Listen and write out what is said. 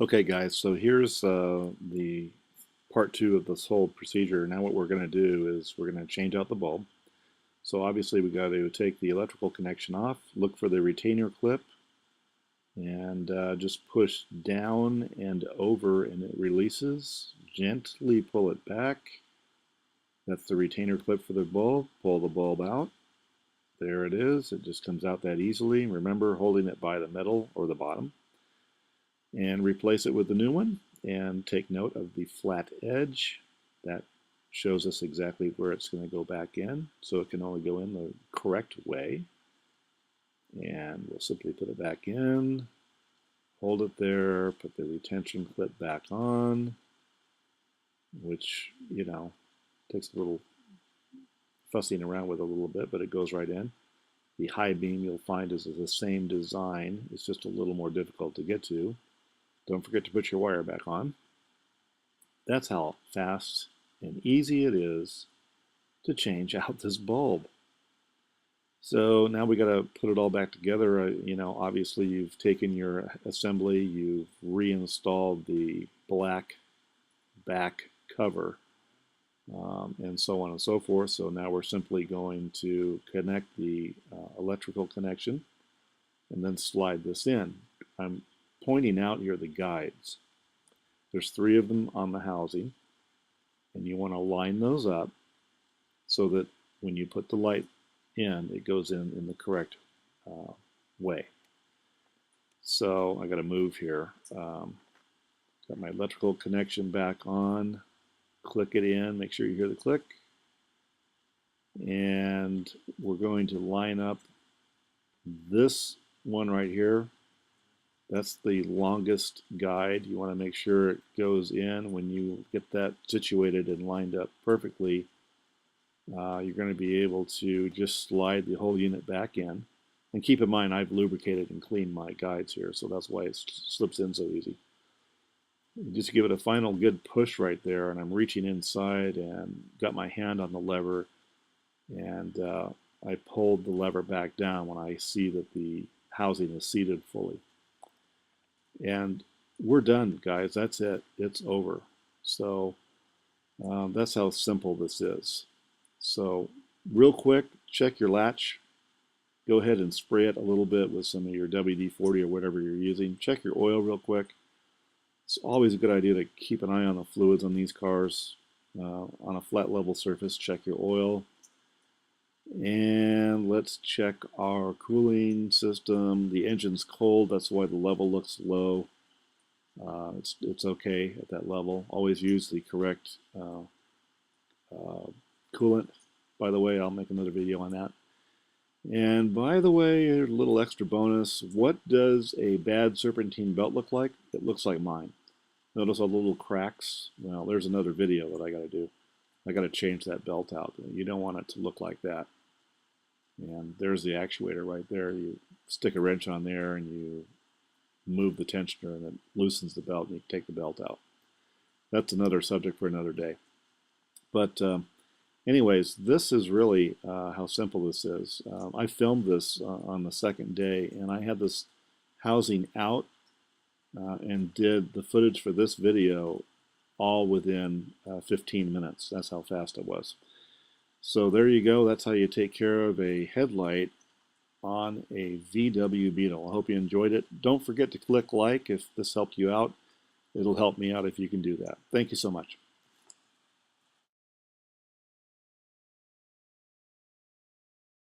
Okay, guys, so here's the part two of this whole procedure. Now what we're going to do is we're going to change out the bulb. So obviously we got to take the electrical connection off, look for the retainer clip, and just push down and over and it releases. Gently pull it back. That's the retainer clip for the bulb. Pull the bulb out. There it is. It just comes out that easily. Remember, holding it by the middle or the bottom. And replace it with the new one, and take note of the flat edge. That shows us exactly where it's going to go back in, so it can only go in the correct way. And we'll simply put it back in, hold it there, put the retention clip back on, which, takes a little fussing around with a little bit, but it goes right in. The high beam you'll find is the same design. It's just a little more difficult to get to. Don't forget to put your wire back on. That's how fast and easy it is to change out this bulb. So now we got to put it all back together. Obviously you've taken your assembly, you've reinstalled the black back cover, and so on and so forth. So now we're simply going to connect the electrical connection and then slide this in. I'm pointing out here the guides. There's 3 of them on the housing, and you want to line those up so that when you put the light in, it goes in the correct way. So I got to move here. Got my electrical connection back on. Click it in. Make sure you hear the click. And we're going to line up this one right here. That's the longest guide. You want to make sure it goes in. When you get that situated and lined up perfectly, you're going to be able to just slide the whole unit back in. And keep in mind, I've lubricated and cleaned my guides here, so that's why it slips in so easy. Just give it a final good push right there, and I'm reaching inside and got my hand on the lever, and I pulled the lever back down when I see that the housing is seated fully. And we're done, guys. That's it. It's over. So that's how simple this is. So real quick, check your latch. Go ahead and spray it a little bit with some of your WD-40 or whatever you're using. Check your oil real quick. It's always a good idea to keep an eye on the fluids on these cars. On a flat level surface, check your oil. And let's check our cooling system. The engine's cold, that's why the level looks low. It's okay at that level. Always use the correct coolant. By the way, I'll make another video on that. And by the way, a little extra bonus. What does a bad serpentine belt look like? It looks like mine. Notice all the little cracks? Well, there's another video that I got to do. I got to change that belt out. You don't want it to look like that. And there's the actuator right there. You stick a wrench on there and you move the tensioner and it loosens the belt and you take the belt out. That's another subject for another day. But anyways, this is really how simple this is. I filmed this on the second day, and I had this housing out and did the footage for this video all within 15 minutes. That's how fast it was. So there you go. That's how you take care of a headlight on a VW Beetle. I hope you enjoyed it. Don't forget to click like if this helped you out. It'll help me out if you can do that. Thank you so much.